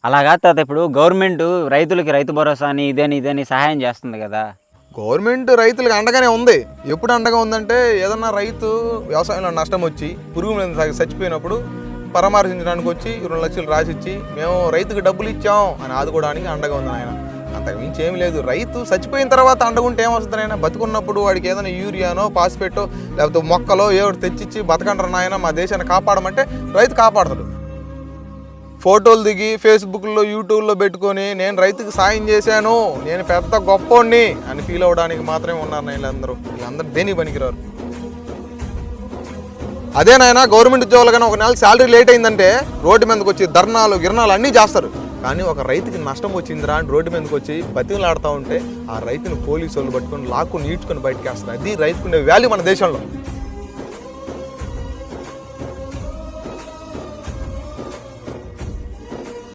అలాగా తాత ఇప్పుడు గవర్నమెంట్ రైతులకి రైతు భరోసా అని ఇదని సహాయం చేస్తుంది కదా. గవర్నమెంట్ రైతులకు అండగానే ఉంది. ఎప్పుడు అండగా ఉందంటే ఏదన్నా రైతు వ్యవసాయంలో నష్టం వచ్చి పురుగు మీద చచ్చిపోయినప్పుడు పరామర్శించడానికి వచ్చి 2 లక్షలు రాసిచ్చి మేము రైతుకి డబ్బులు ఇచ్చాం అని ఆదుకోవడానికి అండగా ఉంది ఆయన. అంతకుమించి ఏమి లేదు. రైతు చచ్చిపోయిన తర్వాత అండగుంటే ఏమొస్తుంది ఆయన? బతుకున్నప్పుడు వాడికి ఏదైనా యూరియానో పాస్పేటో లేకపోతే మొక్కలో ఏదో తెచ్చిచ్చి బతకంటారు నాయన మా దేశాన్ని కాపాడమంటే రైతు కాపాడతాడు. ఫోటోలు దిగి ఫేస్బుక్లో యూట్యూబ్లో పెట్టుకొని నేను రైతుకి సాయం చేశాను, నేను పెద్ద గొప్పోడిని అని ఫీల్ అవ్వడానికి మాత్రమే ఉన్నారు వీళ్ళందరూ దేనికి పనికిరారు. అదేనైనా గవర్నమెంట్ ఉద్యోగులు కానీ ఒక నెల శాలరీ లేట్ అయిందంటే రోడ్డు మీదకి వచ్చి ధర్నాలు గిరణాలు అన్నీ చేస్తారు. కానీ ఒక రైతుకి నష్టం వచ్చిందిరా అని రోడ్డు మీదకి వచ్చి బతిమలాడుతూ ఉంటే ఆ రైతుని పోలీసు వాళ్ళు పట్టుకొని లాక్కుని ఈడ్చుకొని బయటకు వేస్తారు. అది రైతుకుండే వాల్యూ మన దేశంలో.